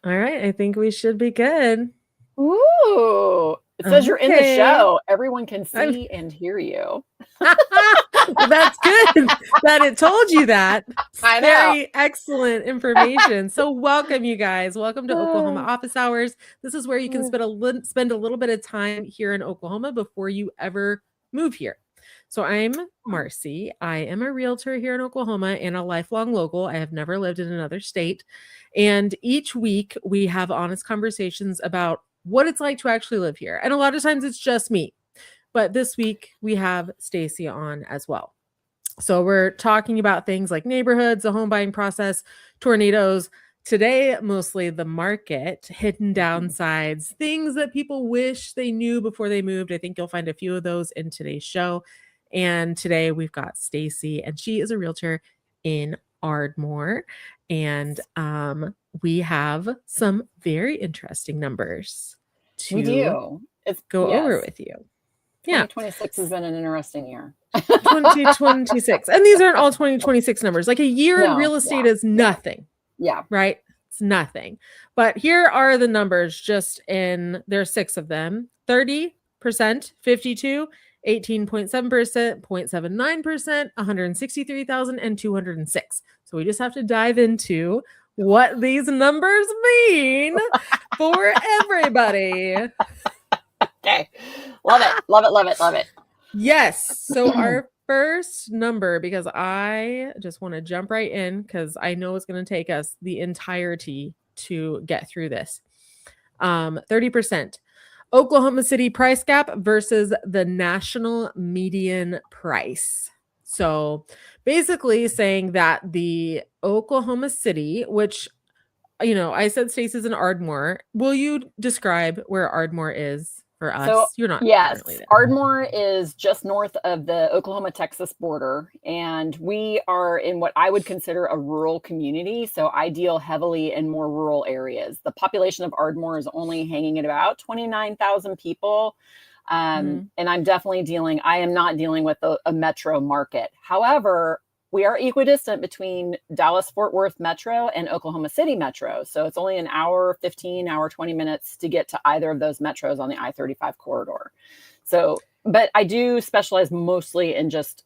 All right, I think we should be good. Ooh, it says you're in the Okay. show. Everyone can I'm see and hear you. well, that's good that it told you that. I know. Very excellent information. So, welcome, you guys. Welcome to Oklahoma Office Hours. This is where you can spend a little bit of time here in Oklahoma before you ever move here. So, I'm Marcie. I am a realtor here in Oklahoma and a lifelong local. I have never lived in another state. And each week, we have honest conversations about what it's like to actually live here. And a lot of times, it's just me. But this week we have Stacey on as well. So we're talking about things like neighborhoods, the home buying process, tornadoes. Today, mostly the market, hidden downsides, things that people wish they knew before they moved. I think you'll find a few of those in today's show. And today we've got Stacey, and she is a realtor in Ardmore. And we have some very interesting numbers We to do. It's go over with you. Yeah. 2026 has been an interesting year. 2026. And these aren't all 2026 numbers. Like a year in real estate is nothing. Yeah. Right? It's nothing. But here are the numbers there's 6 of them. 30%, 52, 18.7%, 0.79%, 163,000, and 206. So we just have to dive into what these numbers mean for everybody. Okay. Love it. Love it. Love it. Love it. Yes. So our first number, because I just want to jump right in because I know it's going to take us the entirety to get through this. 30%. Oklahoma City price gap versus the national median price. So basically saying that the Oklahoma City, which, I said Stacey's in Ardmore. Will you describe where Ardmore is for us? So, you're not. Yes, Ardmore is just north of the Oklahoma-Texas border, and we are in what I would consider a rural community. So I deal heavily in more rural areas. The population of Ardmore is only hanging at about 29,000 people. And I am not dealing with a metro market. However, we are equidistant between Dallas-Fort Worth Metro and Oklahoma City Metro. So it's only an hour, 20 minutes to get to either of those metros on the I-35 corridor. So, but I do specialize mostly in just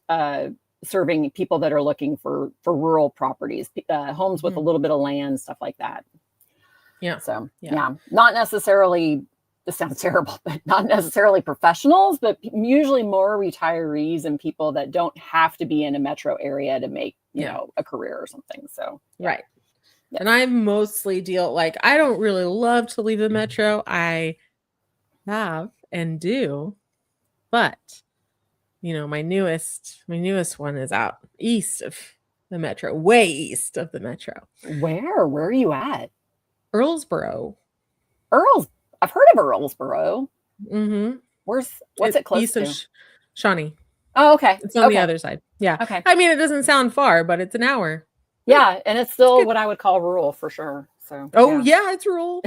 serving people that are looking for rural properties, homes with a little bit of land, stuff like that. Yeah. So, not necessarily, this sounds terrible, but not necessarily professionals, but usually more retirees and people that don't have to be in a metro area to make, a career or something. So, right. Yeah. And I mostly I don't really love to leave the metro. I have and do, but my newest one is out east of the metro, way east of the metro. Where are you at? Earlsboro. I've heard of Earlsboro. Mm-hmm. What's it close east to? Of Shawnee. Oh, okay. It's on the other side. Yeah. Okay. I mean, it doesn't sound far, but it's an hour. Yeah, and it's still what I would call rural for sure. So. Oh yeah, it's rural.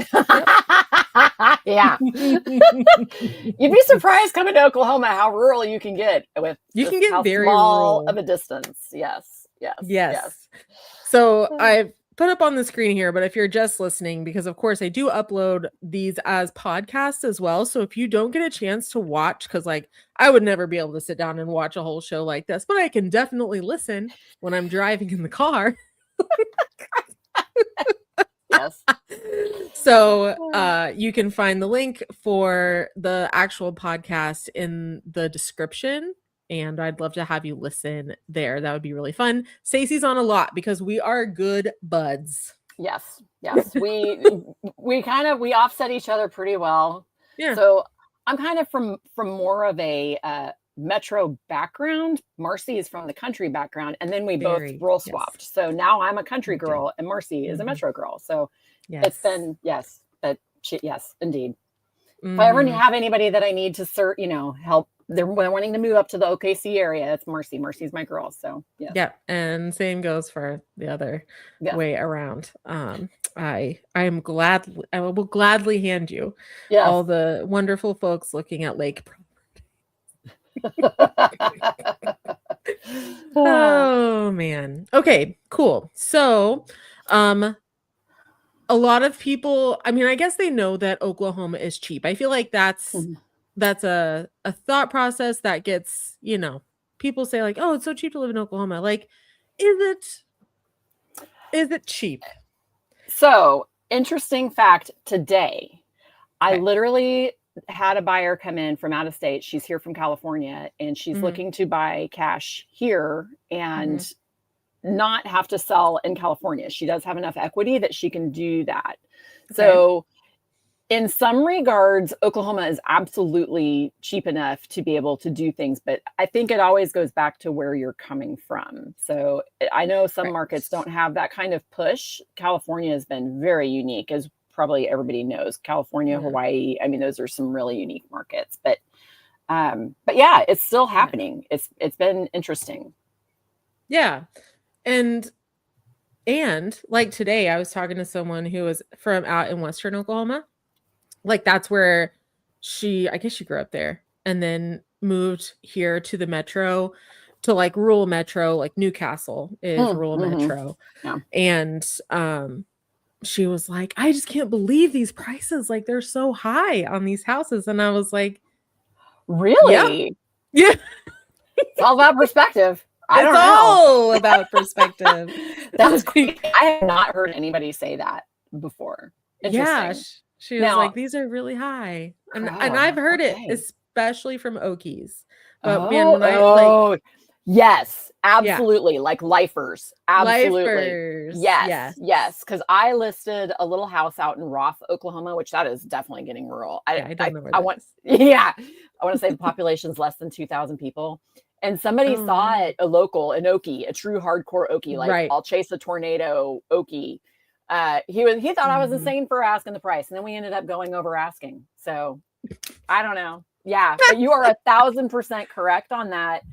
Yeah. You'd be surprised coming to Oklahoma how rural you can get with. You can get very small rural of a distance. Yes. So I've put up on the screen here, but if you're just listening, because of course I do upload these as podcasts as well. So if you don't get a chance to watch, because I would never be able to sit down and watch a whole show like this, but I can definitely listen when I'm driving in the car. Yes. So you can find the link for the actual podcast in the description. And I'd love to have you listen there. That would be really fun. Stacey's on a lot because we are good buds. Yes. We offset each other pretty well. Yeah. So I'm kind of from more of a metro background. Marcie is from the country background, and then we both role swapped. Yes. So now I'm a country girl, and Marcie is a metro girl. So it's been yes, indeed. If I ever have anybody that I need to help. They're wanting to move up to the OKC area. It's Marcie. Marcie's my girl. So yeah, and same goes for the other way around. I will gladly hand you all the wonderful folks looking at lake property. Oh man. Okay, cool. So a lot of people, I mean, I guess they know that Oklahoma is cheap. I feel like that's a thought process that gets, people say like, oh, it's so cheap to live in Oklahoma. Like, is it cheap? So, interesting fact today, I literally had a buyer come in from out of state. She's here from California, and she's looking to buy cash here and not have to sell in California. She does have enough equity that she can do that. Okay. So in some regards, Oklahoma is absolutely cheap enough to be able to do things, but I think it always goes back to where you're coming from. So I know some markets don't have that kind of push. California has been very unique, as probably everybody knows. California, Hawaii, I mean, those are some really unique markets, but yeah, it's still happening. It's been interesting. Yeah. And like today, I was talking to someone who was from out in Western Oklahoma. Like that's where I guess she grew up there and then moved here to the metro, to like rural metro, like Newcastle is rural metro. Yeah. And she was like, I just can't believe these prices. Like they're so high on these houses. And I was like, really? Yeah. It's all about perspective. It's all about perspective. That's great. I have not heard anybody say that before. Yeah. She was like, these are really high. And I've heard it, especially from Okies. But man, when yes, absolutely. Yeah. Like lifers. Absolutely. Lifers. Yes. Because I listed a little house out in Roth, Oklahoma, which that is definitely getting rural. I don't know where I want to say the population's less than 2,000 people. And somebody saw it, a local, an Okie, a true hardcore Okie, like I'll chase a tornado Okie. He thought I was insane for asking the price. And then we ended up going over asking. So I don't know. Yeah, but you are 1,000% correct on that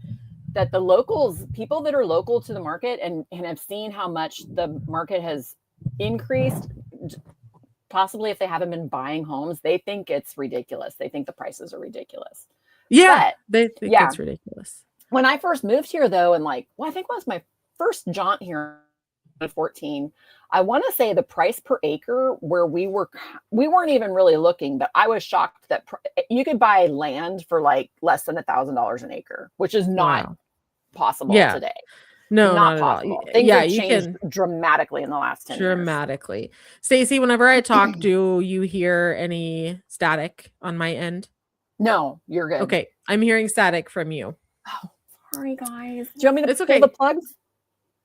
the locals, people that are local to the market and have seen how much the market has increased, possibly if they haven't been buying homes, they think it's ridiculous. They think the prices are ridiculous. Yeah, they think it's ridiculous. When I first moved here, though, and I think it was my first jaunt here in 2014, I want to say the price per acre where we weren't even really looking, but I was shocked that you could buy land for like less than $1,000 an acre, which is not possible today. No, not possible. Things have changed dramatically in the last 10 years. Dramatically. Stacey, whenever I talk, do you hear any static on my end? No, you're good. Okay, I'm hearing static from you. Oh, sorry, guys. Do you want me to pull the plugs?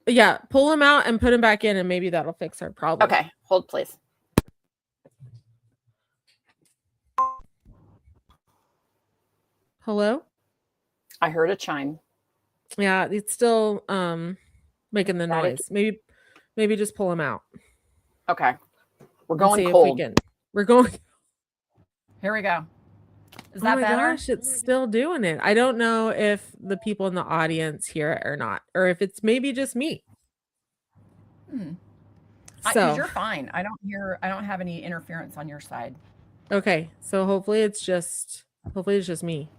Yeah, pull them out and put them back in, and maybe that'll fix our problem. Okay, hold please. Hello? I heard a chime. Yeah, it's still making the noise. Maybe just pull them out. Okay. We're going cold. We're going. Here we go. Is that better? Oh my gosh, it's still doing it. I don't know if the people in the audience hear it or not, or if it's maybe just me. So you're fine. I don't have any interference on your side. Okay, so hopefully it's just me.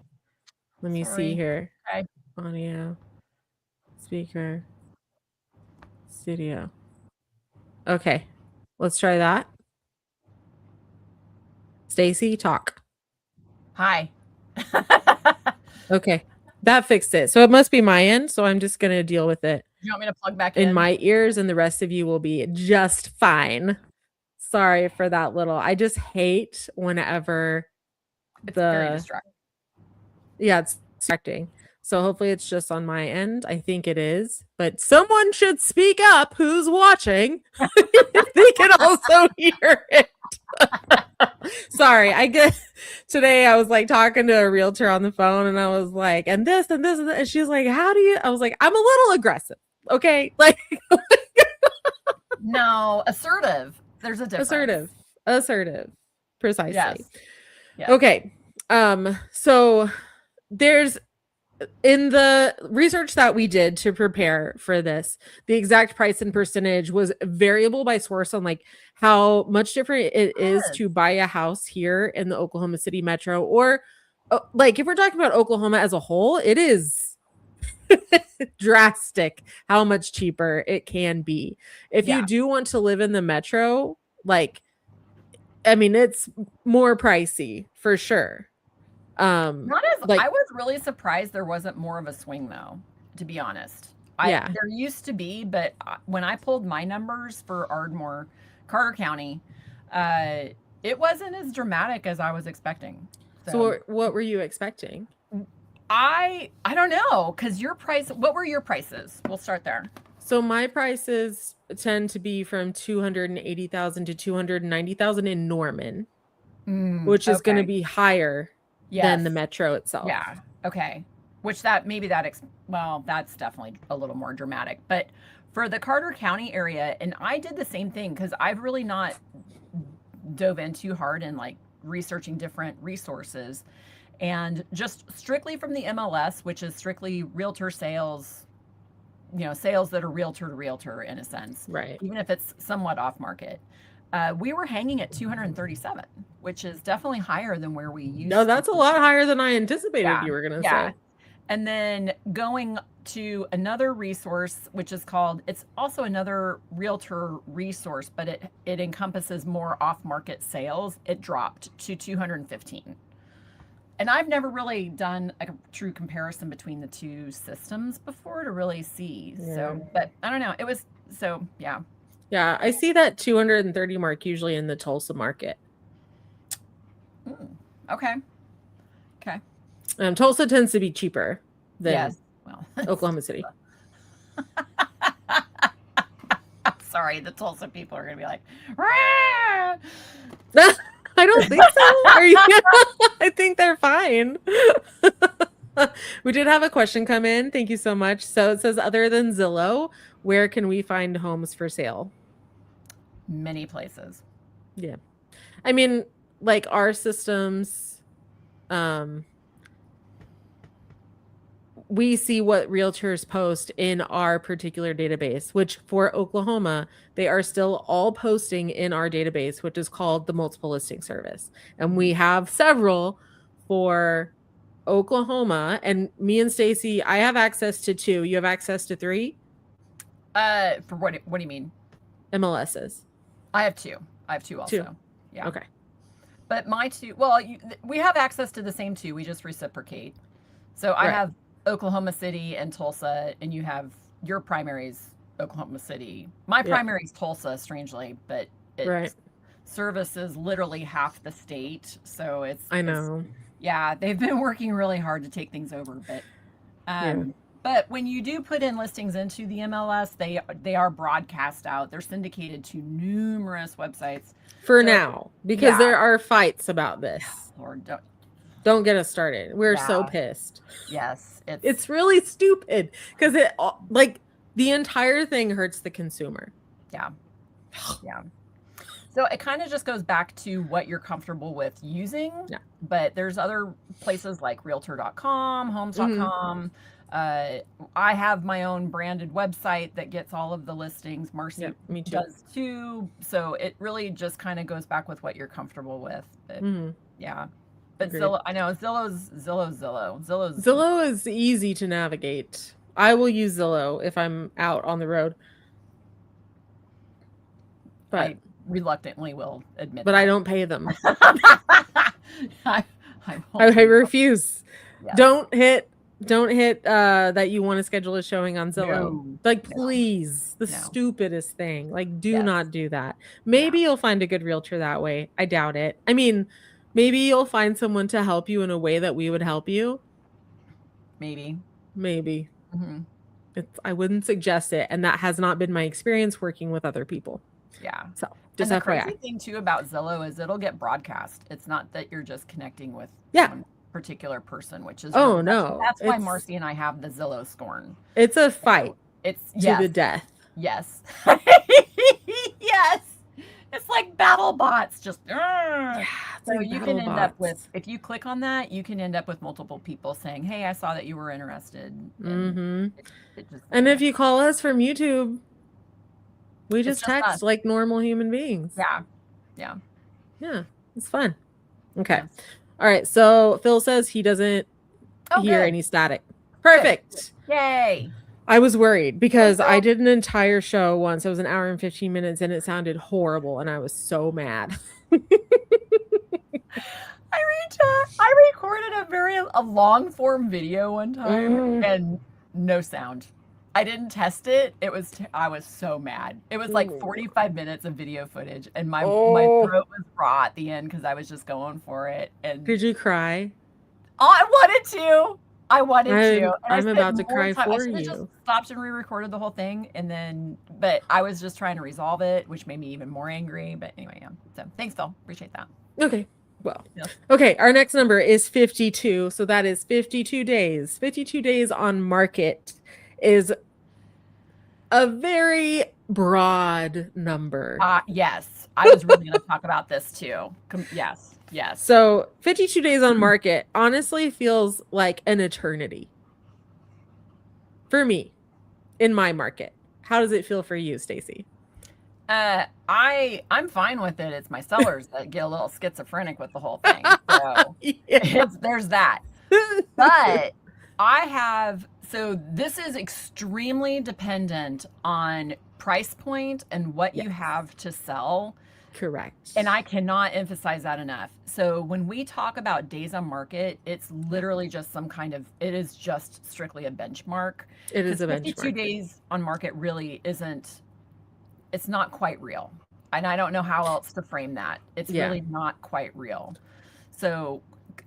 Let me see here. Okay. Audio, speaker, studio. Okay, let's try that. Stacey, talk. Hi. Okay, that fixed it. So it must be my end. So I'm just gonna deal with it. You want me to plug back in my ears, and the rest of you will be just fine. Sorry for that little. I just hate whenever it's very distracting. Yeah, it's distracting. So hopefully it's just on my end. I think it is, but someone should speak up who's watching. They can also hear it. Sorry, today I was like talking to a realtor on the phone, and I was like, and this and this and that. And she's like, how do you? I was like, I'm a little aggressive. Okay. Like no, assertive. There's a difference. Assertive. Precisely. Yes. Okay. So there's, in the research that we did to prepare for this, the exact price and percentage was variable by source on like how much different it is to buy a house here in the Oklahoma City metro, or like if we're talking about Oklahoma as a whole, it is drastic how much cheaper it can be. If you do want to live in the metro, Like, I mean, it's more pricey for sure. Not as like, I was really surprised there wasn't more of a swing though, to be honest. Yeah. There used to be, but when I pulled my numbers for Ardmore, Carter County, it wasn't as dramatic as I was expecting. So what were you expecting? I don't know, because what were your prices? We'll start there. So my prices tend to be from 280,000 to 290,000 in Norman, which is going to be higher than the metro itself. Yeah. Okay. Which well, that's definitely a little more dramatic. But for the Carter County area, and I did the same thing because I've really not dove in too hard in like researching different resources, and just strictly from the MLS, which is strictly realtor sales, sales that are realtor to realtor in a sense, right? Even if it's somewhat off market. We were hanging at 237, which is definitely higher than where we used to. No, that's a lot higher than I anticipated you were going to say. And then going to another resource, which is it's also another realtor resource, but it encompasses more off-market sales. It dropped to 215. And I've never really done a true comparison between the two systems before to really see. Yeah. So, but I don't know. It was, so yeah. Yeah, I see that 230 mark usually in the Tulsa market. Okay. Tulsa tends to be cheaper than Oklahoma City. Sorry, the Tulsa people are going to be like, I don't think so. I think they're fine. We did have a question come in. Thank you so much. So it says, other than Zillow, where can we find homes for sale? Many places. Yeah. I mean, like our systems, we see what realtors post in our particular database, which for Oklahoma, they are still all posting in our database, which is called the multiple listing service. And we have several for Oklahoma, and me and Stacey, I have access to 2. You have access to 3? For what do you mean? MLSs. I have 2 also. 2. Yeah. Okay. But my 2, well, we have access to the same 2. We just reciprocate. So I have Oklahoma City and Tulsa, and you have your primaries, Oklahoma City. My primary is Tulsa, strangely, but it services literally half the state. So I know. They've been working really hard to take things over, but but when you do put in listings into the MLS, they are broadcast out. They're syndicated to numerous websites. For now, because there are fights about this. Lord, don't get us started. We're so pissed. Yes. It's really stupid because it like the entire thing hurts the consumer. Yeah. So it kind of just goes back to what you're comfortable with using. Yeah. But there's other places like realtor.com, homes.com. I have my own branded website that gets all of the listings. Marcie does too. So it really just kind of goes back with what you're comfortable with. But, yeah. But Zillow, I know Zillow is easy to navigate. I will use Zillow if I'm out on the road. But I reluctantly will admit but that. I don't pay them. I refuse. Yes. Don't hit that you want to schedule a showing on Zillow. Please. The stupidest thing. Do not do that. Maybe you'll find a good realtor that way. I doubt it. I mean, maybe you'll find someone to help you in a way that we would help you. Maybe. Mm-hmm. I wouldn't suggest it. And that has not been my experience working with other people. Yeah. So just and the FYI. crazy thing too about Zillow is it'll get broadcast. It's not that you're just connecting with one particular person, which is that's why Marcie and I have the Zillow scorn. It's a fight. So it's to the death. Yes. Yes. It's like battle bots, just so you can end up with, if you click on that, you can end up with multiple people saying, "Hey, I saw that you were interested." And and if you call us from YouTube, we just text like normal human beings. Yeah, it's fun. Okay. All right. So Phil says he doesn't hear any static. Perfect. Yay. I was worried because I did an entire show once. It was an hour and 15 minutes and it sounded horrible. And I was so mad. I recorded a long form video one time and no sound. I didn't test it. I was so mad. It was like 45 minutes of video footage, and my throat was raw at the end because I was just going for it. And did you cry? I wanted to. And I'm about to cry I for should have you. just stopped and re-recorded the whole thing, but I was just trying to resolve it, which made me even more angry. But anyway, yeah. So thanks, Phil. Appreciate that. Okay. Well, okay. Our next number is 52. So that is 52 days. 52 days on market is a very broad number. Yes. I was really going to talk about this too. Yes. Yes. So 52 days on market honestly feels like an eternity for me in my market. How does it feel for you, Stacey? I'm fine with it. It's my sellers that get a little schizophrenic with the whole thing. So there's that. But this is extremely dependent on price point and what you have to sell. Correct. And I cannot emphasize that enough. So when we talk about days on market, it's literally just it is just strictly a benchmark. It is a benchmark. 52 days on market really isn't, it's not quite real. And I don't know how else to frame that. It's really not quite real. So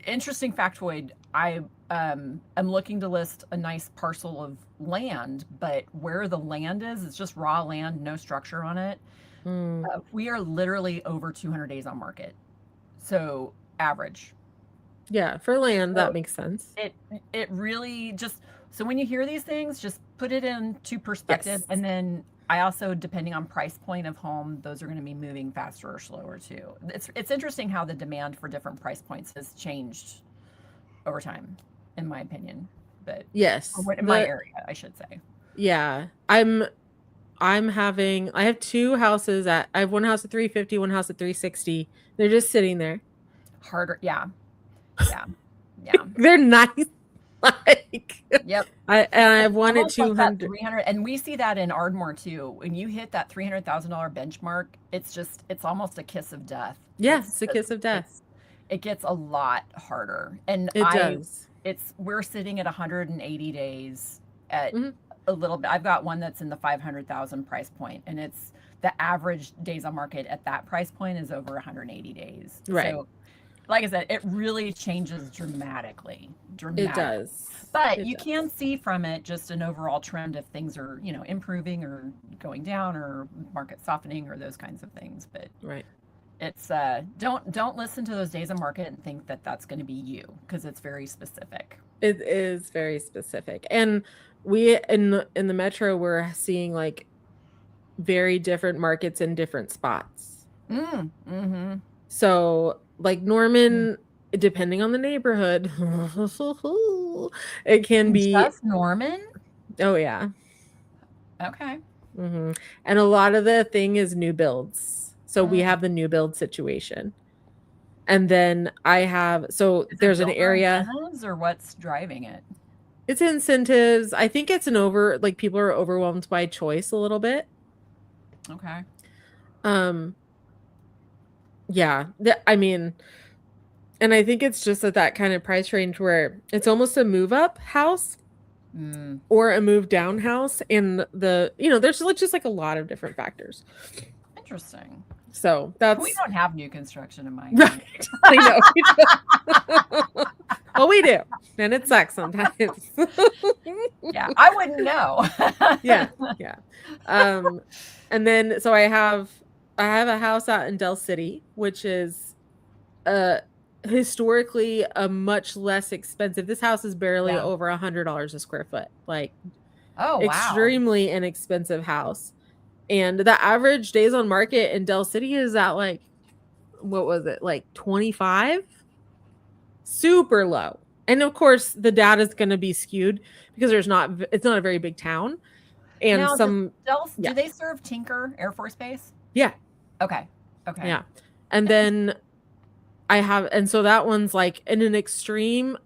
interesting factoid, I am looking to list a nice parcel of land, but where the land is, it's just raw land, no structure on it. We are literally over 200 days on market. So average. Yeah, for land, that makes sense. It really so when you hear these things, just put it into perspective. Yes. And then I also, depending on price point of home, those are going to be moving faster or slower too. It's interesting how the demand for different price points has changed over time, in my opinion. But yes, in my area, I should say. Yeah, I have two houses I have one house at 350, one house at 360. They're just sitting there. Harder. Yeah. They're nice. Yep. I have one at 200. 300, and we see that in Ardmore too. When you hit that $300,000 benchmark, it's almost a kiss of death. Yeah, it's a kiss of death. It gets a lot harder. And it does. We're sitting at 180 days at a little bit. I've got one that's in the 500,000 price point, and it's the average days on market at that price point is over 180 days. Right. So, like I said, it really changes dramatically. It does. But you can see from it just an overall trend if things are, improving or going down or market softening or those kinds of things. But it's don't listen to those days on market and think that that's going to be you, because it's very specific. It is very specific. And we in the metro, we're seeing like very different markets in different spots. So like Norman, depending on the neighborhood, it can be just Norman. Oh yeah. Okay. And a lot of the thing is new builds. So we have the new build situation. And then there's an area. Incentives, or what's driving it? It's incentives. I think it's people are overwhelmed by choice a little bit. Okay. Yeah. And I think it's just at that kind of price range where it's almost a move up house or a move down house. And there's just like a lot of different factors. Interesting. So we don't have new construction in my right. I know. Well, we do, and it sucks sometimes. Yeah, I wouldn't know. Yeah. And then so I have a house out in Del City, which is historically a much less expensive. This house is barely over $100 a square foot. Like, extremely inexpensive house. And the average days on market in Del City is at like, what was it? Like 25? Super low. And of course the data is going to be skewed because it's not a very big town. And now, do they serve Tinker Air Force Base? Yeah. Okay. Yeah. And then I have, and so that one's like in an extreme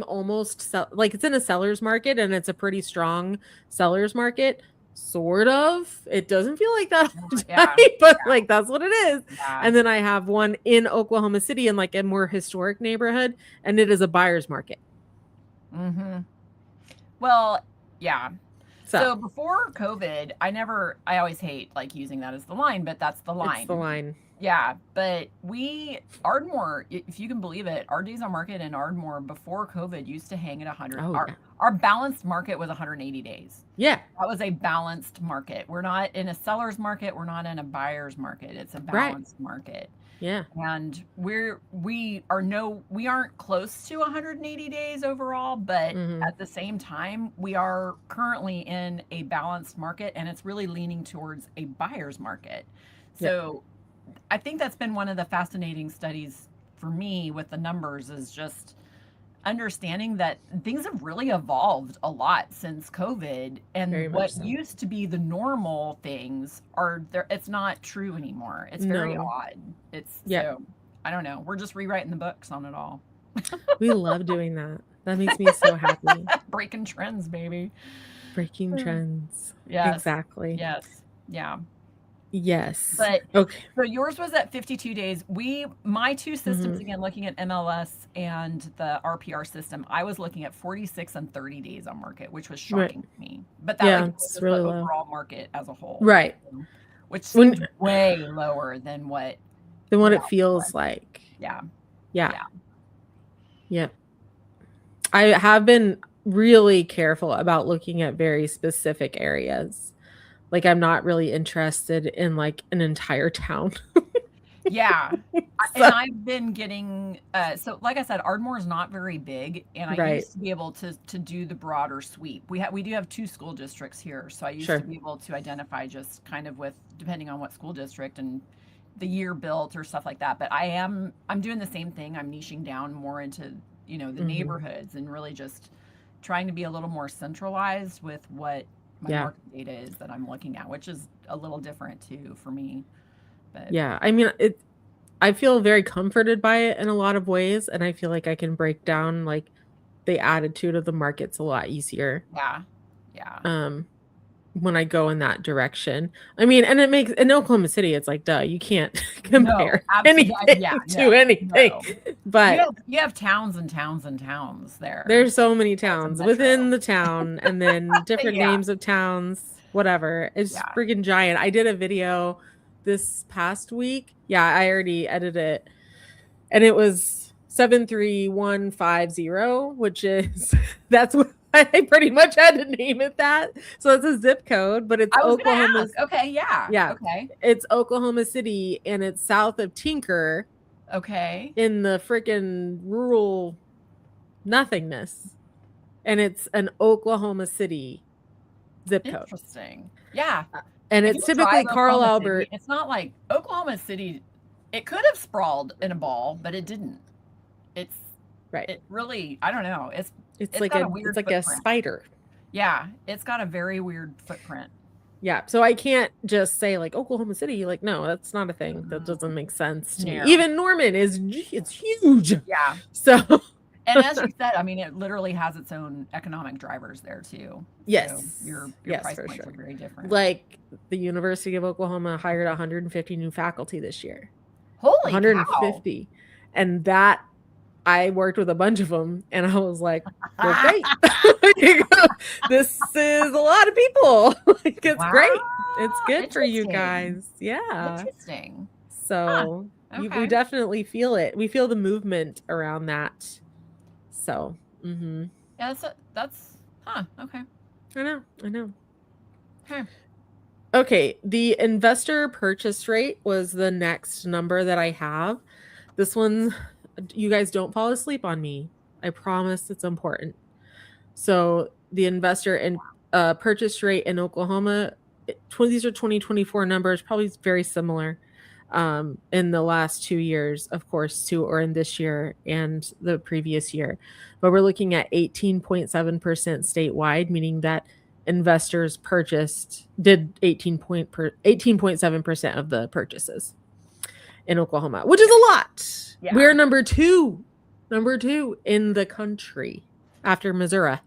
almost like it's in a seller's market, and it's a pretty strong seller's market, sort of. It doesn't feel like that all the time, but like that's what it is. And then I have one in Oklahoma City in like a more historic neighborhood, and it is a buyer's market. Well, yeah. So before COVID, I always hate like using that as the line, but that's the line. It's the line. Yeah, but Ardmore, if you can believe it, our days on market in Ardmore before COVID used to hang at 100. Our balanced market was 180 days. Yeah. That was a balanced market. We're not in a seller's market. We're not in a buyer's market. It's a balanced market. Yeah. And we aren't close to 180 days overall, but at the same time, we are currently in a balanced market, and it's really leaning towards a buyer's market. So I think that's been one of the fascinating studies for me with the numbers, is just understanding that things have really evolved a lot since COVID, and what used to be the normal things are there. It's not true anymore. It's very odd. So I don't know. We're just rewriting the books on it all. We love doing that. That makes me so happy. Breaking trends, baby. Breaking trends. Yes. Exactly. Yes. Yeah. Yes. But okay. So yours was at 52 days. My two systems, again, looking at MLS and the RPR system, I was looking at 46 and 30 days on market, which was shocking to me. But that was really the overall market as a whole. Right. Which seems way lower than what it feels like. Yeah. I have been really careful about looking at very specific areas. Like, I'm not really interested in like an entire town. Yeah. And I've been getting, so like I said, Ardmore is not very big, and I used to be able to do the broader sweep. We do have 2 school districts here. So I used to be able to identify just kind of with, depending on what school district and the year built or stuff like that. But I'm doing the same thing. I'm niching down more into, the neighborhoods, and really just trying to be a little more centralized with what my market data is that I'm looking at, which is a little different too for me. But I mean, I feel very comforted by it in a lot of ways, and I feel like I can break down like the attitude of the markets a lot easier. When I go in that direction. I mean, and it makes, in Oklahoma City, it's like, duh, you can't compare anything to anything. But you have towns and towns and towns there. There's so many towns within the town, and then different names of towns, whatever. It's freaking giant. I did a video this past week. Yeah, I already edited it. And it was 73150, which is, that's what I pretty much had to name it that. So it's a zip code, but it's Oklahoma. Okay, yeah. Okay. It's Oklahoma City, and it's south of Tinker. Okay. In the freaking rural nothingness. And it's an Oklahoma City zip code. Interesting. Yeah. And it's typically Carl Albert. It's not like Oklahoma City. It could have sprawled in a ball, but it didn't. It's It really, I don't know. It's like a spider. Yeah, it's got a very weird footprint. Yeah, so I can't just say like Oklahoma City. Like, no, that's not a thing. That doesn't make sense to me. Even Norman it's huge. Yeah. So, and as you said, I mean, it literally has its own economic drivers there too. Yes. So your price points are very different. Like the University of Oklahoma hired 150 new faculty this year. Holy 150. Cow. And that, I worked with a bunch of them, and I was like, okay, this is a lot of people. Like, it's great. It's good for you guys. Yeah. Interesting. So we definitely feel it. We feel the movement around that. So, yeah, that's okay. I know. Okay. The investor purchase rate was the next number that I have. This one, you guys don't fall asleep on me. I promise it's important. So the investor and purchase rate in Oklahoma, these are 2024 numbers, probably very similar in the last 2 years, of course, or in this year and the previous year. But we're looking at 18.7% statewide, meaning that investors did 18.7% of the purchases. in Oklahoma, which is a lot. Yeah. We're number two in the country after Missouri.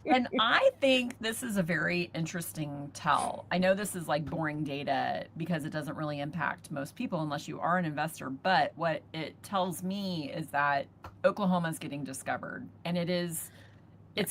And I think this is a very interesting tell. I know this is like boring data because it doesn't really impact most people unless you are an investor. But what it tells me is that Oklahoma is getting discovered, and it's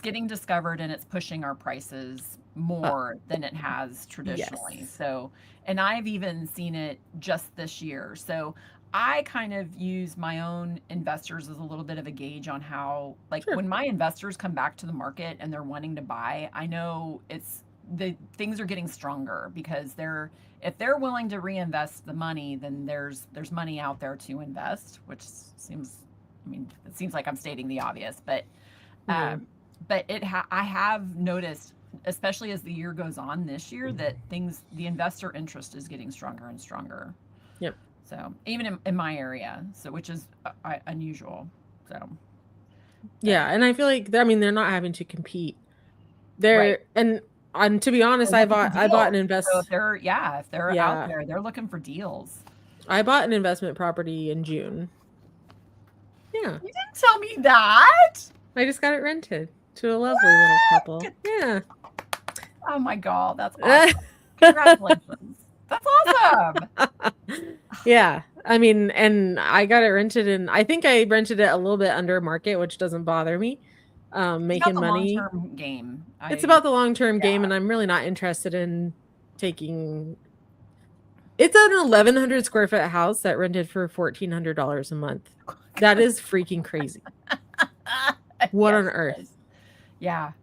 getting discovered, and it's pushing our prices more than it has traditionally. Yes. So, and I've even seen it just this year. So I kind of use my own investors as a little bit of a gauge on how, like, Sure. when my investors come back to the market and they're wanting to buy, I know the things are getting stronger because if they're willing to reinvest the money, then there's money out there to invest, which seems, it seems like I'm stating the obvious, but but I have noticed, especially as the year goes on this year, that the investor interest is getting stronger and stronger. Yep. So even in my area, which is unusual. So yeah, and I feel like they're not having to compete. They're right. and to be honest, I bought an investment. So if they're out there, they're looking for deals. I bought an investment property in June. Yeah. You didn't tell me that. I just got it rented to a lovely little couple. Yeah. Oh my God, that's awesome. Congratulations. That's awesome. Yeah. And I got it rented, and I think I rented it a little bit under market, which doesn't bother me. Making money. Long-term game. It's about the long-term game, and I'm really not interested in taking. It's an 1,100 square foot house that rented for $1,400 a month. That is freaking crazy. What on earth? Yeah.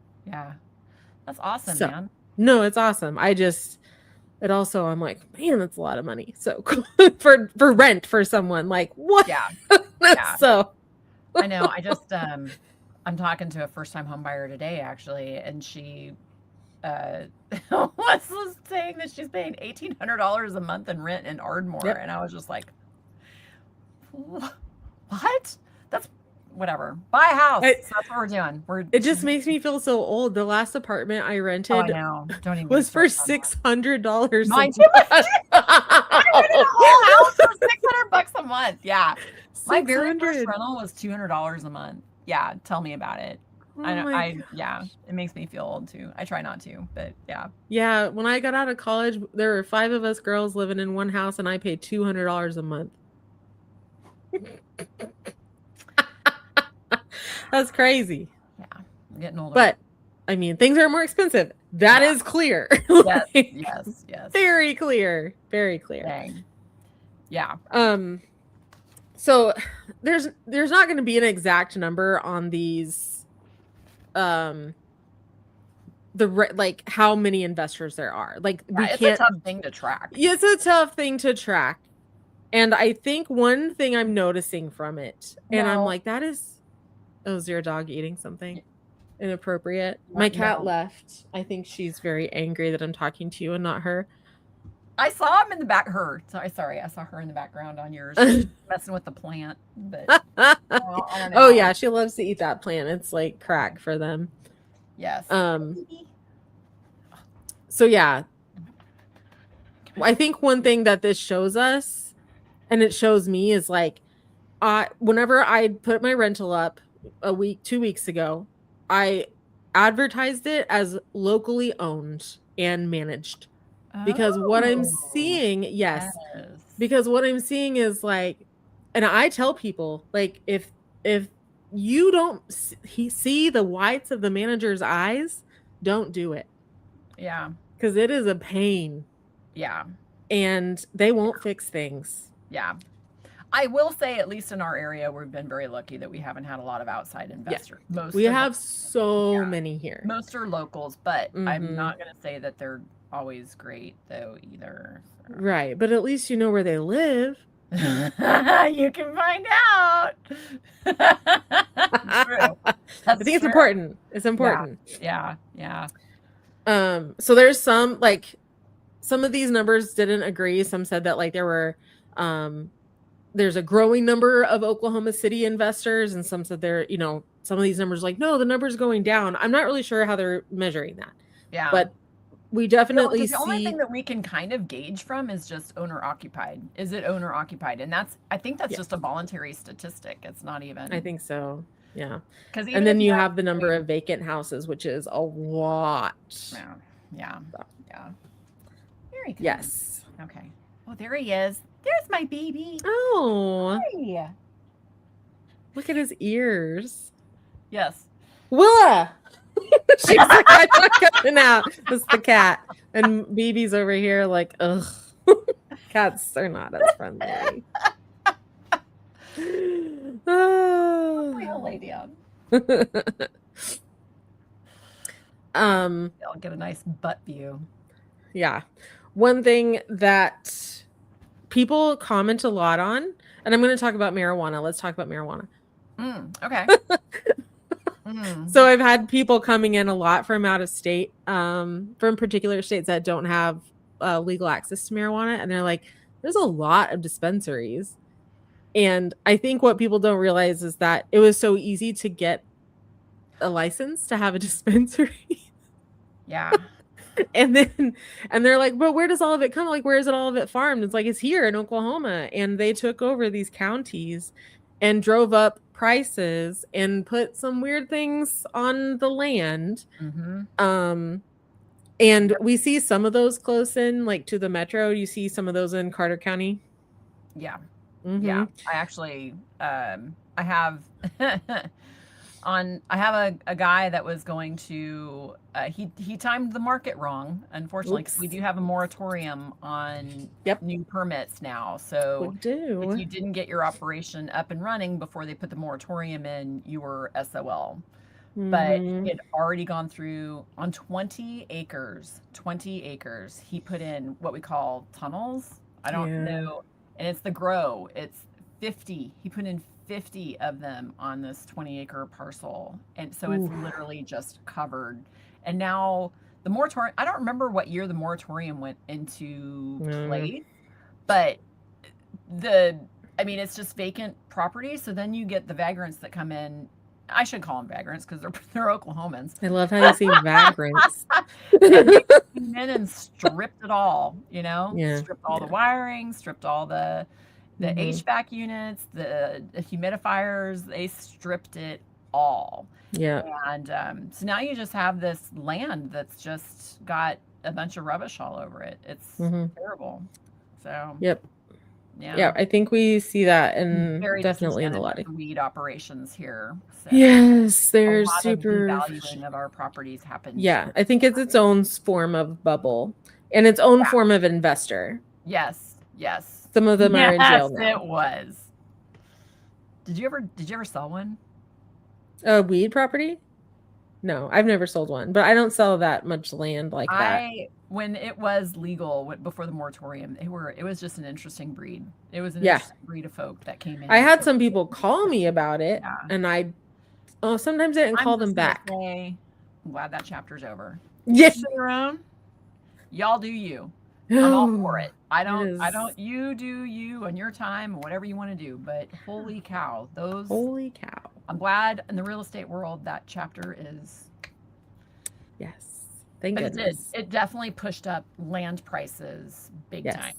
That's awesome, man. No, it's awesome. I'm like, man, that's a lot of money. So for rent for someone, like, what? Yeah. So I know. I just I'm talking to a first-time home buyer today, actually, and she was saying that she's paying $1,800 a month in rent in Ardmore, and I was just like, what? That's whatever. Buy a house. That's what we're doing. It just makes me feel so old. The last apartment I rented was for $600. Mine too. I rented a whole house for $600 a month. Yeah. My very first rental was $200 a month. Yeah. Tell me about it. It makes me feel old too. I try not to, but yeah. Yeah. When I got out of college, there were 5 of us girls living in one house, and I paid $200 a month. That's crazy. Yeah, I'm getting older. But things are more expensive. That is clear. Yes. Very clear. Dang. Yeah. So there's not going to be an exact number on these, how many investors there are. Like, it's a tough thing to track. It's a tough thing to track. And I think one thing I'm noticing from it, and I'm like, is your dog eating something inappropriate? My cat left. I think she's very angry that I'm talking to you and not her. I saw him in the back. Sorry, I saw her in the background on yours, messing with the plant. But I don't know. Oh yeah, she loves to eat that plant. It's like crack for them. Yes. So yeah, I think one thing that this shows us, and it shows me, is like, whenever I put my rental up 2 weeks ago, I advertised it as locally owned and managed. Because what I'm seeing, because what I'm seeing is like, and I tell people, like, if you don't see the whites of the manager's eyes, don't do it. Yeah. Because it is a pain. Yeah. And they won't fix things. Yeah. I will say, at least in our area, we've been very lucky that we haven't had a lot of outside investors. Yeah. We have so many here. Most are locals, but I'm not going to say that they're always great, though, either. So. Right. But at least you know where they live. You can find out. True. I think it's important. It's important. Yeah. So there's some of these numbers didn't agree. Some said that like there were there's a growing number of Oklahoma City investors, and some said some of these numbers like, no, the number's going down. I'm not really sure how they're measuring that. Yeah. But we definitely the only see. thing that we can kind of gauge from is just owner occupied. Is it owner occupied? And I think that's just a voluntary statistic. It's not even. I think so. Yeah. Because And then you have the number of vacant houses, which is a lot. Yeah. Very good. Yes. Okay. Oh, there he is. There's my baby. Oh. Hi. Look at his ears. Yes. Willa. She's like, I'm not coming out. This is the cat. And BB's over here like, ugh. Cats are not as friendly. I'll lay down. I'll get a nice butt view. Yeah. One thing that people comment a lot on, and I'm going to talk about marijuana. Let's talk about marijuana. Okay. So I've had people coming in a lot from out of state, from particular states that don't have legal access to marijuana. And they're like, there's a lot of dispensaries. And I think what people don't realize is that it was so easy to get a license to have a dispensary. Yeah. And they're like, but where does all of it come? Like, where is it all of it farmed? It's like, it's here in Oklahoma. And they took over these counties and drove up prices and put some weird things on the land. And we see some of those close in, like to the metro. You see some of those in Carter County. Yeah. Yeah. I actually, I have I have a guy that was going to, he timed the market wrong, unfortunately, because we do have a moratorium on new permits now. So if you didn't get your operation up and running before they put the moratorium in, you were SOL. But he had already gone through on 20 acres, he put in what we call tunnels. I don't know. And it's the grow. It's 50. He put in 50 of them on this 20-acre parcel. And so it's literally just covered. And now the moratorium, I don't remember what year the moratorium went into place, but it's just vacant property. So then you get the vagrants that come in. I should call them vagrants because they're Oklahomans. I love how you say vagrants. And they came in and stripped it all, stripped all the wiring, stripped all the HVAC units, the humidifiers, they stripped it all. Yeah. And so now you just have this land that's just got a bunch of rubbish all over it. It's terrible. So yeah, I think we see that and definitely in a lot of weed operations here. So yes, there's a lot super of devaluing of our properties happens. Yeah, I think it's its own form of bubble and its own form of investor. Yes. Some of them are in jail now. It was. Did you ever sell one? A weed property? No, I've never sold one, but I don't sell that much land like that. When it was legal before the moratorium, it was just an interesting breed. It was an interesting breed of folk that came in. I had some people call me about it, and sometimes I didn't call them back. I'm glad that chapter's over. Yeah. Your own. Y'all do you. I'm all for it. I don't, you do you on your time, whatever you want to do, but holy cow, holy cow. I'm glad in the real estate world that chapter is. Yes. Thank goodness. It definitely pushed up land prices big time.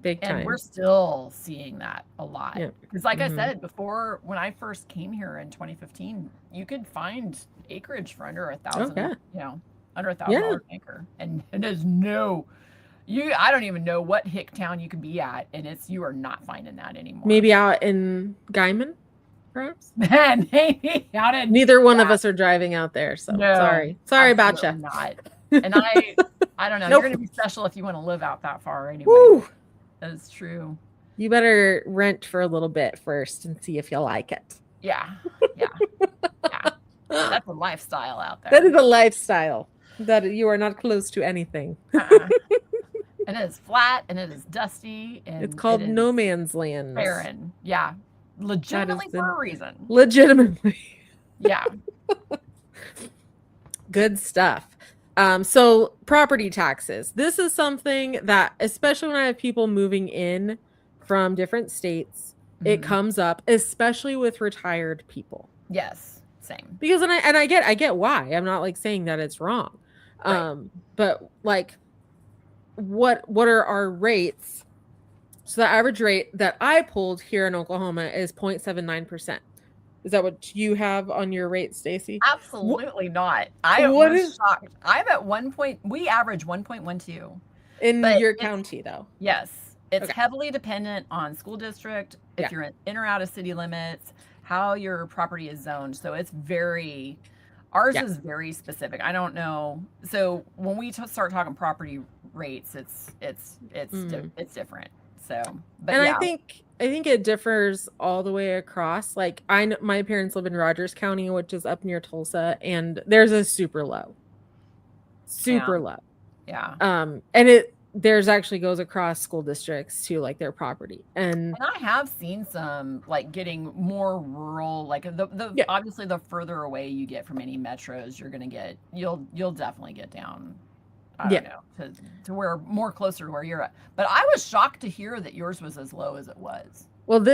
Big time. And we're still seeing that a lot. Because like I said before, when I first came here in 2015, you could find acreage for under $1,000, under $1,000 an acre. And there's I don't even know what hick town you could be at, and you are not finding that anymore. Maybe out in Guyman, perhaps? Maybe out in Neither one of us are driving out there, so sorry about you. Not. And I don't know. You're going to be special if you want to live out that far anyway. Woo. That is true. You better rent for a little bit first and see if you like it. Yeah. That's a lifestyle out there. That is a lifestyle. That you are not close to anything. And it is flat and it is dusty. And it's called no man's land. Barren. Yeah. Legitimately for a reason. Legitimately. Yeah. Good stuff. So property taxes. This is something that, especially when I have people moving in from different states, it comes up, especially with retired people. Yes. Same. Because I get why. I'm not like saying that it's wrong. But like, what are our rates? So the average rate that I pulled here in Oklahoma is 0.79%. Is that what you have on your rate, Stacey? Absolutely not. I what was is shocked. I'm at we average 1.12. in But your county though? Yes. It's Okay. heavily dependent on school district, if you're in or out of city limits, how your property is zoned. So it's ours is very specific. I don't know. So when we start talking property rates, it's different. So, but And yeah. I think it differs all the way across. Like my parents live in Rogers County, which is up near Tulsa, and there's a super low. Low. Yeah. And there's actually goes across school districts to like their property. And I have seen some like getting more rural, like obviously the further away you get from any metros, you're going to get, you'll definitely get down, I don't know, to where more closer to where you're at. But I was shocked to hear that yours was as low as it was. Well,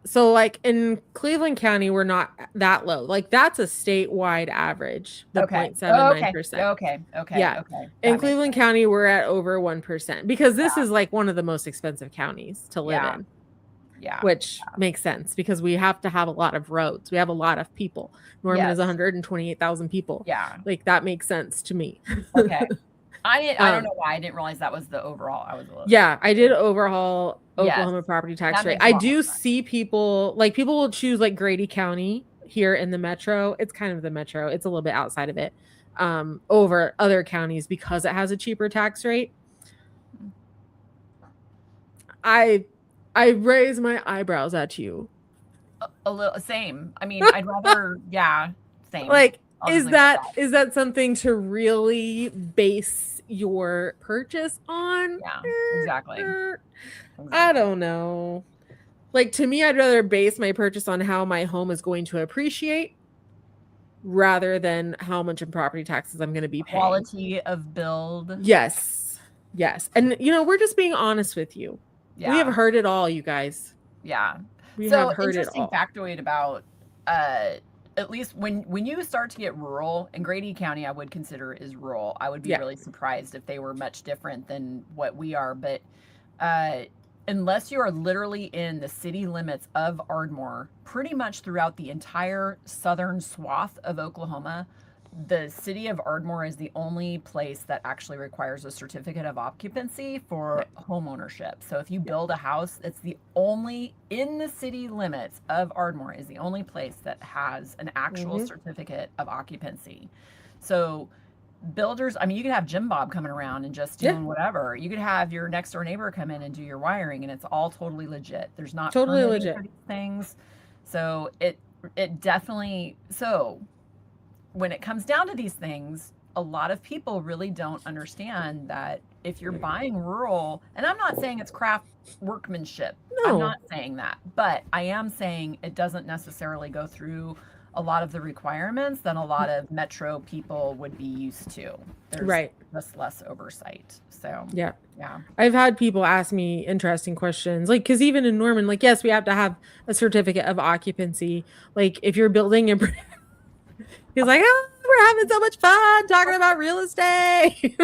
so like in Cleveland County, we're not that low. Like that's a statewide average, the 0.79%. Okay. Yeah. In Cleveland County, we're at over 1% because this is like one of the most expensive counties to live in. Yeah. Which makes sense because we have to have a lot of roads. We have a lot of people. Norman is 128,000 people. Yeah. Like that makes sense to me. Okay. I don't know why I didn't realize that was the overall. I did overhaul Oklahoma property tax rate. I do see people will choose like Grady County here in the metro. It's kind of the metro. It's a little bit outside of it, over other counties because it has a cheaper tax rate. I raise my eyebrows at you. A little same. I mean, I'd rather same. Like, is that something to really base your purchase on? Yeah, exactly. I don't know. Like, to me, I'd rather base my purchase on how my home is going to appreciate rather than how much in property taxes I'm going to be paying. Quality of build. Yes. And, we're just being honest with you. Yeah. We have heard it all, you guys. Yeah. We have heard it all. Interesting factoid about, at least when you start to get rural, and Grady County I would consider is rural. I would be really surprised if they were much different than what we are. But unless you are literally in the city limits of Ardmore, pretty much throughout the entire southern swath of Oklahoma, the city of Ardmore is the only place that actually requires a certificate of occupancy for home ownership. So if you build a house, it's the only, in the city limits of Ardmore, is the only place that has an actual certificate of occupancy. So builders, I mean, you could have Jim Bob coming around and just doing whatever. You could have your next door neighbor come in and do your wiring, and it's all totally legit. There's not totally legit for these things. So it definitely, so when it comes down to these things, a lot of people really don't understand that if you're buying rural, and I'm not saying it's craft workmanship. No. I'm not saying that, but I am saying it doesn't necessarily go through a lot of the requirements that a lot of metro people would be used to. There's just less oversight. So yeah. I've had people ask me interesting questions, like, because even in Norman, like, yes, we have to have a certificate of occupancy. Like, if you're building in he's like, we're having so much fun talking about real estate.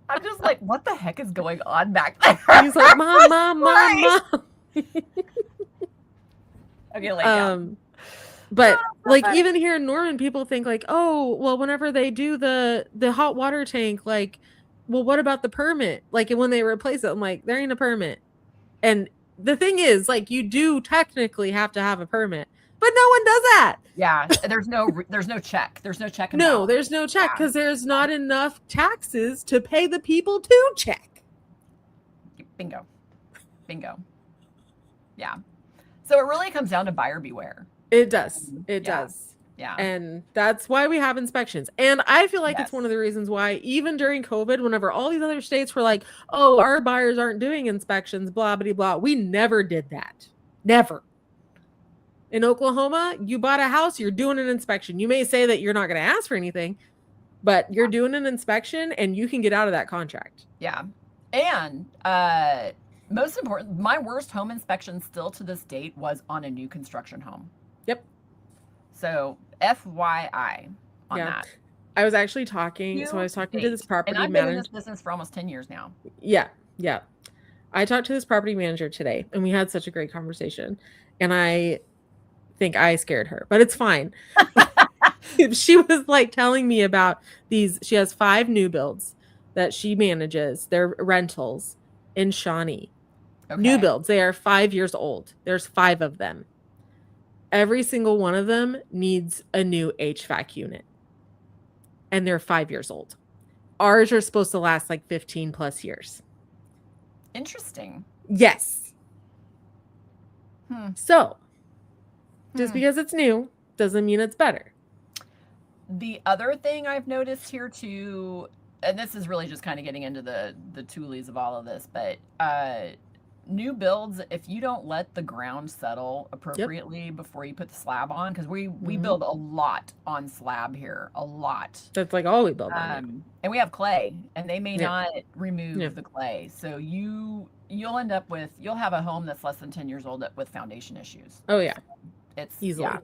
I'm just like, what the heck is going on back there? He's like, mom. Okay, lay down. But like even here in Norman, people think like, oh, well, whenever they do the hot water tank, like, well, what about the permit? Like, when they replace it, I'm like, there ain't a permit. And the thing is, like, you do technically have to have a permit, but no one does that. Yeah, there's no check. There's no check. No, there's no check because there's not enough taxes to pay the people to check. Bingo. Yeah. So it really comes down to buyer beware. It does. It does. Yeah. And that's why we have inspections. And I feel like it's one of the reasons why even during COVID, whenever all these other states were like, oh, our buyers aren't doing inspections, blah, blah, blah, we never did that. Never. In Oklahoma, you bought a house, you're doing an inspection. You may say that you're not going to ask for anything, but you're doing an inspection and you can get out of that contract. Yeah. And most important, my worst home inspection still to this date was on a new construction home. Yep. So FYI on that. I was actually talking. So I was talking to this property manager. And I've been in this business for almost 10 years now. Yeah. Yeah. I talked to this property manager today and we had such a great conversation. And I think I scared her, but it's fine. She was like telling me about she has 5 new builds that she manages. They're rentals in Shawnee. Okay. New builds. They are 5 years old. There's 5 of them. Every single one of them needs a new HVAC unit. And they're 5 years old. Ours are supposed to last like 15 plus years. Interesting. Yes. So, just because it's new doesn't mean it's better. The other thing I've noticed here too, and this is really just kind of getting into the toolies of all of this, but new builds, if you don't let the ground settle appropriately before you put the slab on, because we build a lot on slab here, a lot. That's like all we build on. And we have clay, and they may not remove the clay, so you'll end up with, you'll have a home that's less than 10 years old with foundation issues. Oh yeah, so it's easily. Yeah.